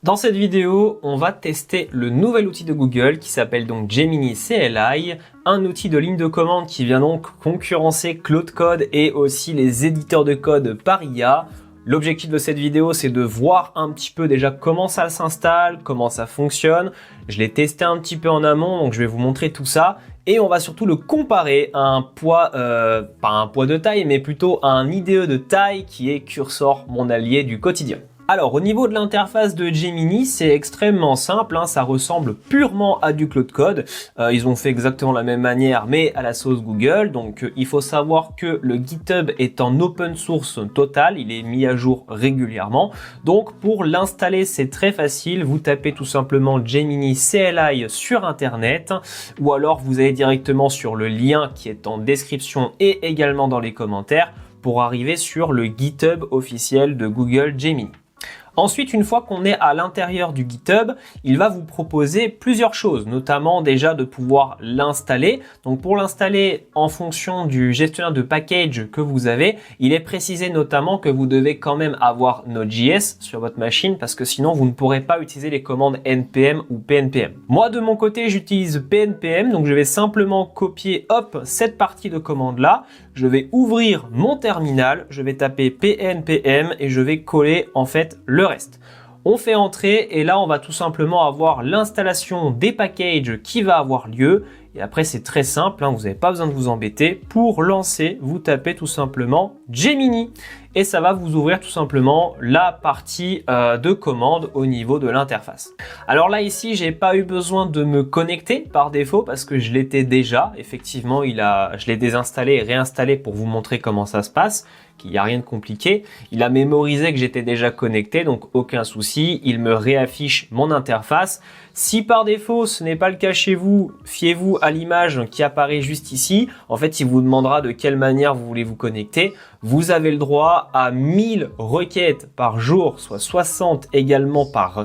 Dans cette vidéo, on va tester le nouvel outil de Google qui s'appelle donc Gemini CLI, un outil de ligne de commande qui vient donc concurrencer Claude Code et aussi les éditeurs de code par IA. L'objectif de cette vidéo, c'est de voir un petit peu déjà comment ça s'installe, comment ça fonctionne. Je l'ai testé un petit peu en amont, donc je vais vous montrer tout ça. Et on va surtout le comparer à un poids, pas un poids de taille, mais plutôt à un IDE de taille qui est Cursor, mon allié du quotidien. Alors au niveau de l'interface de Gemini, c'est extrêmement simple, ça ressemble purement à du Claude Code. Ils ont fait exactement la même manière mais à la sauce Google. Donc il faut savoir que le GitHub est en open source total, il est mis à jour régulièrement. Donc pour l'installer c'est très facile, vous tapez tout simplement Gemini CLI sur internet ou alors vous allez directement sur le lien qui est en description et également dans les commentaires pour arriver sur le GitHub officiel de Google Gemini. Ensuite, une fois qu'on est à l'intérieur du GitHub, il va vous proposer plusieurs choses, notamment déjà de pouvoir l'installer. Donc pour l'installer en fonction du gestionnaire de package que vous avez, il est précisé notamment que vous devez quand même avoir Node.js sur votre machine parce que sinon vous ne pourrez pas utiliser les commandes npm ou pnpm. Moi de mon côté, j'utilise pnpm, donc je vais simplement copier cette partie de commande là. Je vais ouvrir mon terminal, je vais taper pnpm et je vais coller en fait le reste. On fait entrer et là on va tout simplement avoir l'installation des packages qui va avoir lieu. Et après c'est très simple, vous n'avez pas besoin de vous embêter. Pour lancer, vous tapez tout simplement Gemini et ça va vous ouvrir tout simplement la partie de commande au niveau de l'interface. Alors là ici, j'ai pas eu besoin de me connecter par défaut parce que je l'étais déjà. Effectivement, je l'ai désinstallé et réinstallé pour vous montrer comment ça se passe, qu'il n'y a rien de compliqué. Il a mémorisé que j'étais déjà connecté, donc aucun souci. Il me réaffiche mon interface. Si par défaut ce n'est pas le cas chez vous, fiez-vous à l'image qui apparaît juste ici. En fait, il vous demandera de quelle manière vous voulez vous connecter. Vous avez le droit à 1000 requêtes par jour, soit 60 également par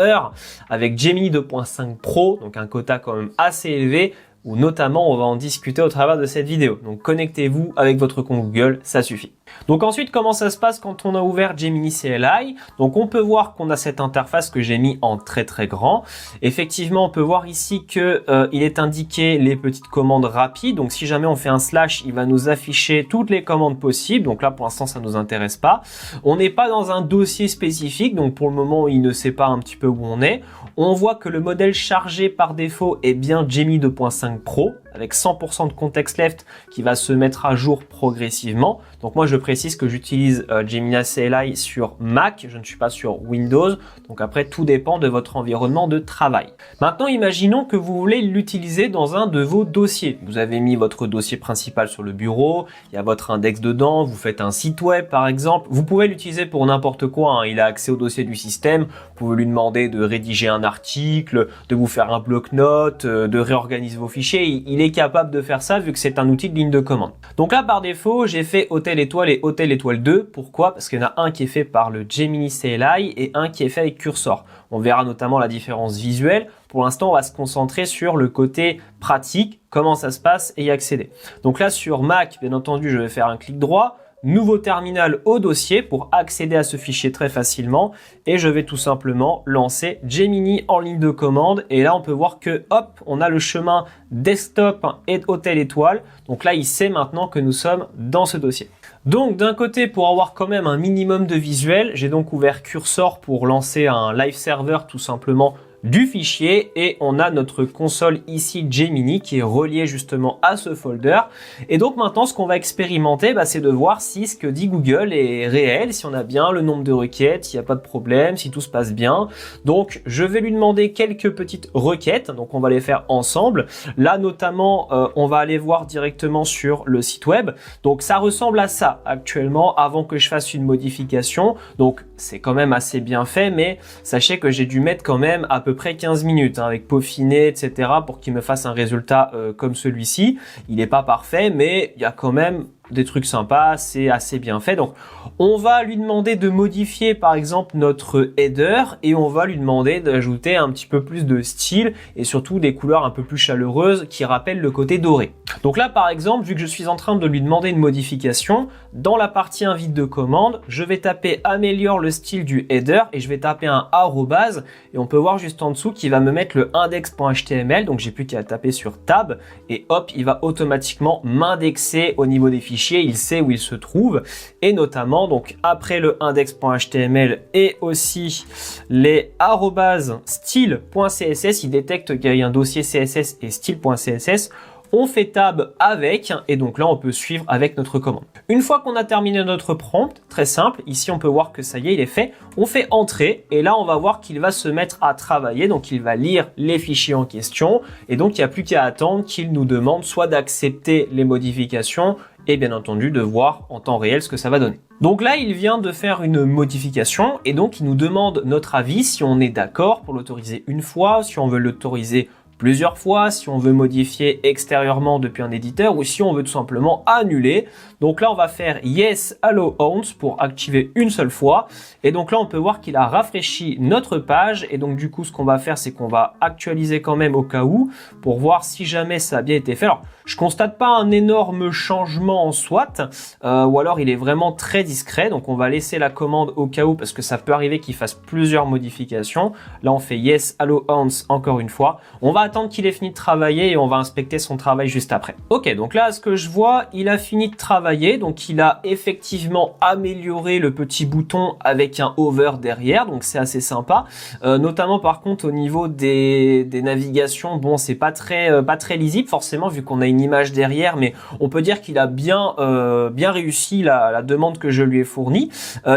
heure, avec Gemini 2.5 Pro, donc un quota quand même assez élevé, où notamment on va en discuter au travers de cette vidéo. Donc connectez-vous avec votre compte Google, ça suffit. Donc ensuite, comment ça se passe quand on a ouvert Gemini CLI? Donc on peut voir qu'on a cette interface que j'ai mis en très grand. Effectivement, on peut voir ici que il est indiqué les petites commandes rapides. Donc si jamais on fait un slash, il va nous afficher toutes les commandes possibles. Donc là, pour l'instant, ça nous intéresse pas. On n'est pas dans un dossier spécifique. Donc pour le moment, il ne sait pas un petit peu où on est. On voit que le modèle chargé par défaut est bien Gemini 2.5 Pro avec 100% de context left qui va se mettre à jour progressivement. Donc moi je précise que j'utilise Gemini CLI sur Mac, je ne suis pas sur Windows. Donc après tout dépend de votre environnement de travail. Maintenant imaginons que vous voulez l'utiliser dans un de vos dossiers. Vous avez mis votre dossier principal sur le bureau, il y a votre index dedans, vous faites un site web par exemple. Vous pouvez l'utiliser pour n'importe quoi, il a accès au dossier du système. Vous pouvez lui demander de rédiger un article, de vous faire un bloc-notes, de réorganiser vos fichiers. Il est capable de faire ça vu que c'est un outil de ligne de commande. Donc là par défaut j'ai fait Hôtel Étoile et Hôtel Étoile 2. Pourquoi? Parce qu'il y en a un qui est fait par le Gemini CLI et un qui est fait avec Cursor. On verra notamment la différence visuelle. Pour l'instant on va se concentrer sur le côté pratique, comment ça se passe et y accéder. Donc là sur Mac bien entendu je vais faire un clic droit. Nouveau terminal au dossier pour accéder à ce fichier très facilement et je vais tout simplement lancer Gemini en ligne de commande et là on peut voir que hop on a le chemin desktop et Hôtel Étoile. Donc là il sait maintenant que nous sommes dans ce dossier. Donc d'un côté pour avoir quand même un minimum de visuel, j'ai donc ouvert Cursor pour lancer un live server tout simplement du fichier et on a notre console ici Gemini qui est reliée justement à ce folder. Et donc maintenant ce qu'on va expérimenter c'est de voir si ce que dit Google est réel, si on a bien le nombre de requêtes, s'il n'y a pas de problème, si tout se passe bien. Donc je vais lui demander quelques petites requêtes, donc on va les faire ensemble. Là notamment on va aller voir directement sur le site web. Donc ça ressemble à ça actuellement avant que je fasse une modification. Donc c'est quand même assez bien fait, mais sachez que j'ai dû mettre quand même à peu près 15 minutes avec peaufiner, etc. pour qu'il me fasse un résultat comme celui-ci. Il n'est pas parfait, mais il y a quand même des trucs sympas, c'est assez bien fait. Donc on va lui demander de modifier par exemple notre header et on va lui demander d'ajouter un petit peu plus de style et surtout des couleurs un peu plus chaleureuses qui rappellent le côté doré. Donc là par exemple, vu que je suis en train de lui demander une modification, dans la partie invite de commande, je vais taper améliore le style du header et je vais taper un arrobase et on peut voir juste en dessous qu'il va me mettre le index.html. Donc j'ai plus qu'à taper sur tab et hop, il va automatiquement m'indexer au niveau des fichiers, il sait où il se trouve et notamment donc après le index.html et aussi les arrobases style.css, il détecte qu'il y a un dossier CSS et style.css. On fait tab avec et donc là on peut suivre avec notre commande. Une fois qu'on a terminé notre prompt, très simple, ici on peut voir que ça y est, il est fait. On fait entrer et là on va voir qu'il va se mettre à travailler, donc il va lire les fichiers en question et donc il n'y a plus qu'à attendre qu'il nous demande soit d'accepter les modifications et bien entendu de voir en temps réel ce que ça va donner. Donc là, il vient de faire une modification et donc il nous demande notre avis si on est d'accord pour l'autoriser une fois, si on veut l'autoriser plusieurs fois, si on veut modifier extérieurement depuis un éditeur ou si on veut tout simplement annuler. Donc là, on va faire Yes Allow Once pour activer une seule fois. Et donc là, on peut voir qu'il a rafraîchi notre page. Et donc du coup, ce qu'on va faire, c'est qu'on va actualiser quand même au cas où pour voir si jamais ça a bien été fait. Alors, je constate pas un énorme changement en soit, ou alors il est vraiment très discret. Donc on va laisser la commande au cas où parce que ça peut arriver qu'il fasse plusieurs modifications. Là, on fait Yes Allow Once encore une fois. On va attendre qu'il ait fini de travailler et on va inspecter son travail juste après. Ok, donc là, ce que je vois, il a fini de travailler. Donc il a effectivement amélioré le petit bouton avec un hover derrière. Donc c'est assez sympa. Notamment par contre au niveau des navigations, bon, c'est pas très lisible forcément vu qu'on a une image derrière, mais on peut dire qu'il a bien réussi la demande que je lui ai fournie.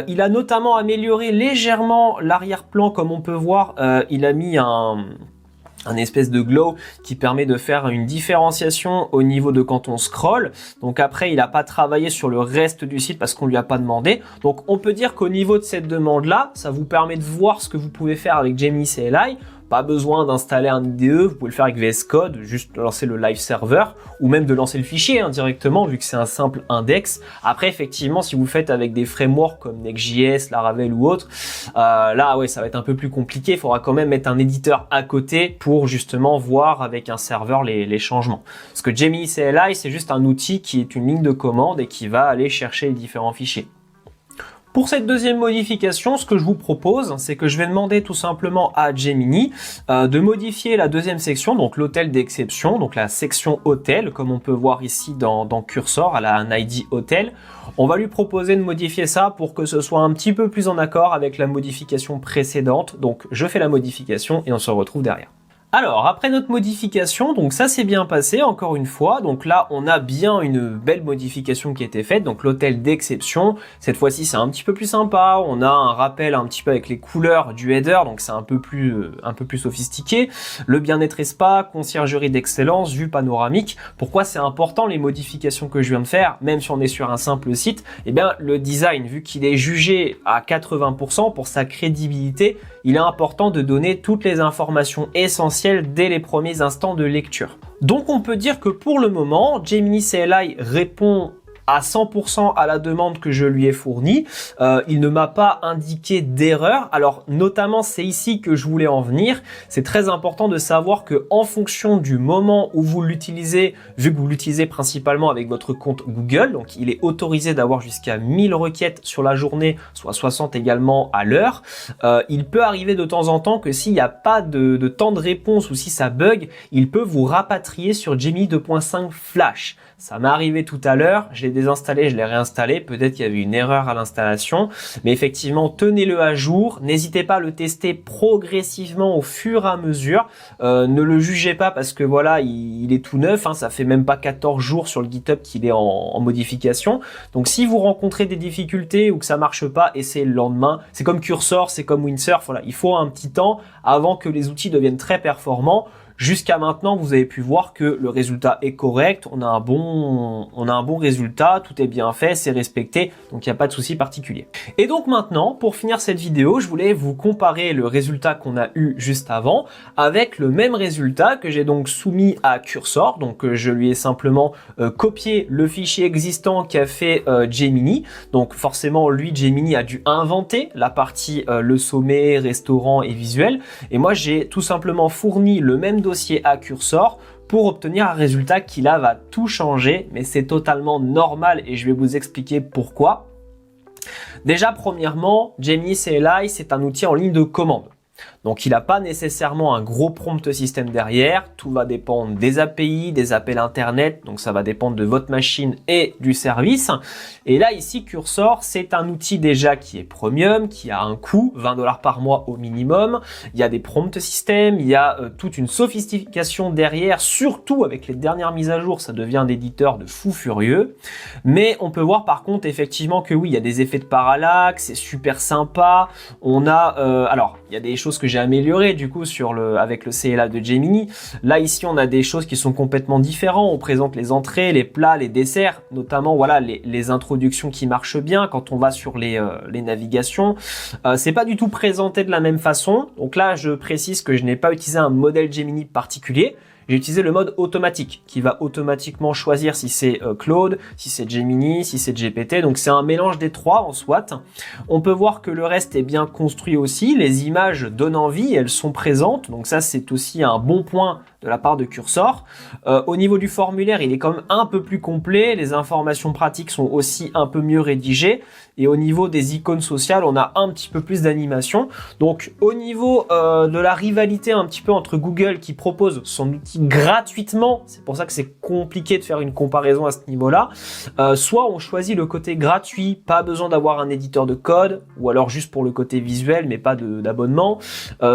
Il a notamment amélioré légèrement l'arrière-plan, comme on peut voir. Il a mis un espèce de glow qui permet de faire une différenciation au niveau de quand on scrolle. Donc après, il n'a pas travaillé sur le reste du site parce qu'on lui a pas demandé. Donc on peut dire qu'au niveau de cette demande-là, ça vous permet de voir ce que vous pouvez faire avec Gemini CLI. Pas besoin d'installer un IDE, vous pouvez le faire avec VS Code, juste lancer le live server ou même de lancer le fichier directement vu que c'est un simple index. Après effectivement si vous le faites avec des frameworks comme Next.js, Laravel ou autre, là ouais ça va être un peu plus compliqué, il faudra quand même mettre un éditeur à côté pour justement voir avec un serveur les changements. Parce que Gemini CLI c'est juste un outil qui est une ligne de commande et qui va aller chercher les différents fichiers. Pour cette deuxième modification, ce que je vous propose, c'est que je vais demander tout simplement à Gemini de modifier la deuxième section, donc l'hôtel d'exception, donc la section hôtel, comme on peut voir ici dans Cursor, elle a un ID hôtel. On va lui proposer de modifier ça pour que ce soit un petit peu plus en accord avec la modification précédente. Donc je fais la modification et on se retrouve derrière. Alors, après notre modification, donc ça s'est bien passé, encore une fois. Donc là, on a bien une belle modification qui a été faite. Donc l'hôtel d'exception, cette fois-ci, c'est un petit peu plus sympa. On a un rappel un petit peu avec les couleurs du header, donc c'est un peu plus sophistiqué. Le bien-être et spa, conciergerie d'excellence, vue panoramique. Pourquoi c'est important les modifications que je viens de faire, même si on est sur un simple site? Eh bien, le design, vu qu'il est jugé à 80% pour sa crédibilité, il est important de donner toutes les informations essentielles dès les premiers instants de lecture. Donc on peut dire que pour le moment, Gemini CLI répond à 100% à la demande que je lui ai fournie. Il ne m'a pas indiqué d'erreur. Alors notamment c'est ici que je voulais en venir. C'est très important de savoir que en fonction du moment où vous l'utilisez, vu que vous l'utilisez principalement avec votre compte Google, donc il est autorisé d'avoir jusqu'à 1000 requêtes sur la journée, soit 60 également à l'heure. Il peut arriver de temps en temps que s'il n'y a pas de temps de réponse ou si ça bug, il peut vous rapatrier sur Gemini 2.5 Flash. Ça m'est arrivé tout à l'heure, je l'ai désinstallé, je l'ai réinstallé, peut-être qu'il y avait une erreur à l'installation, mais effectivement tenez-le à jour, n'hésitez pas à le tester progressivement au fur et à mesure, ne le jugez pas parce que voilà, il est tout neuf, ça fait même pas 14 jours sur le GitHub qu'il est en modification, donc si vous rencontrez des difficultés ou que ça marche pas, essayez le lendemain, c'est comme Cursor, c'est comme Windsurf, voilà, il faut un petit temps avant que les outils deviennent très performants. Jusqu'à maintenant, vous avez pu voir que le résultat est correct, on a un bon résultat, tout est bien fait, c'est respecté, donc il n'y a pas de souci particulier. Et donc maintenant, pour finir cette vidéo, je voulais vous comparer le résultat qu'on a eu juste avant avec le même résultat que j'ai donc soumis à Cursor. Donc je lui ai simplement copié le fichier existant qu'a fait Gemini. Donc forcément, lui, Gemini a dû inventer la partie le sommet, restaurant et visuel. Et moi, j'ai tout simplement fourni le même dossier à Cursor pour obtenir un résultat qui là va tout changer, mais c'est totalement normal et je vais vous expliquer pourquoi. Déjà, premièrement, Gemini CLI, c'est un outil en ligne de commande. Donc il n'a pas nécessairement un gros prompt système derrière, tout va dépendre des API, des appels internet, donc ça va dépendre de votre machine et du service. Et là ici Cursor, c'est un outil déjà qui est premium, qui a un coût, 20 $ par mois au minimum, il y a des prompt systèmes, il y a toute une sophistication derrière, surtout avec les dernières mises à jour, ça devient un éditeur de fou furieux. Mais on peut voir par contre effectivement que oui, il y a des effets de parallaxe, c'est super sympa, on a, alors il y a des choses que j'ai améliorées du coup avec le CLA de Gemini. Là ici on a des choses qui sont complètement différentes, on présente les entrées, les plats, les desserts, notamment voilà les introductions qui marchent bien quand on va sur les navigations. C'est pas du tout présenté de la même façon, donc là je précise que je n'ai pas utilisé un modèle Gemini particulier. J'ai utilisé le mode automatique qui va automatiquement choisir si c'est Claude, si c'est Gemini, si c'est GPT. Donc c'est un mélange des trois en soit. On peut voir que le reste est bien construit aussi. Les images donnent envie, elles sont présentes. Donc ça c'est aussi un bon point de la part de Cursor. Au niveau du formulaire, il est quand même un peu plus complet. Les informations pratiques sont aussi un peu mieux rédigées. Et au niveau des icônes sociales, on a un petit peu plus d'animation. Donc au niveau de la rivalité un petit peu entre Google qui propose son outil gratuitement, c'est pour ça que c'est compliqué de faire une comparaison à ce niveau-là, soit on choisit le côté gratuit, pas besoin d'avoir un éditeur de code, ou alors juste pour le côté visuel, mais pas d'abonnement,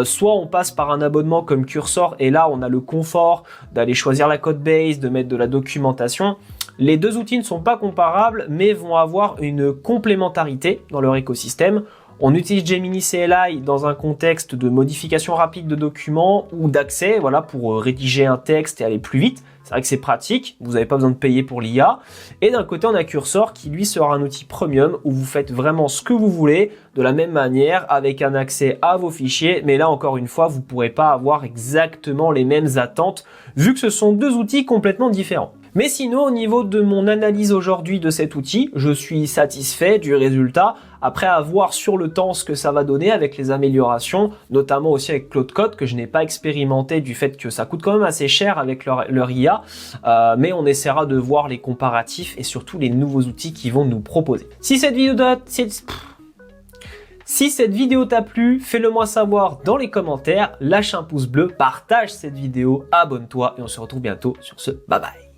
soit on passe par un abonnement comme Cursor, et là on a le confort d'aller choisir la code base, de mettre de la documentation. Les deux outils ne sont pas comparables, mais vont avoir une complémentarité dans leur écosystème. On utilise Gemini CLI dans un contexte de modification rapide de documents ou d'accès, voilà, pour rédiger un texte et aller plus vite. C'est vrai que c'est pratique, vous n'avez pas besoin de payer pour l'IA. Et d'un côté, on a Cursor qui lui sera un outil premium où vous faites vraiment ce que vous voulez de la même manière avec un accès à vos fichiers. Mais là, encore une fois, vous ne pourrez pas avoir exactement les mêmes attentes vu que ce sont deux outils complètement différents. Mais sinon, au niveau de mon analyse aujourd'hui de cet outil, je suis satisfait du résultat. Après avoir sur le temps ce que ça va donner avec les améliorations, notamment aussi avec Claude Code que je n'ai pas expérimenté du fait que ça coûte quand même assez cher avec leur IA, mais on essaiera de voir les comparatifs et surtout les nouveaux outils qu'ils vont nous proposer. Si cette vidéo t'a plu, fais-le moi savoir dans les commentaires, lâche un pouce bleu, partage cette vidéo, abonne-toi et on se retrouve bientôt sur ce bye bye.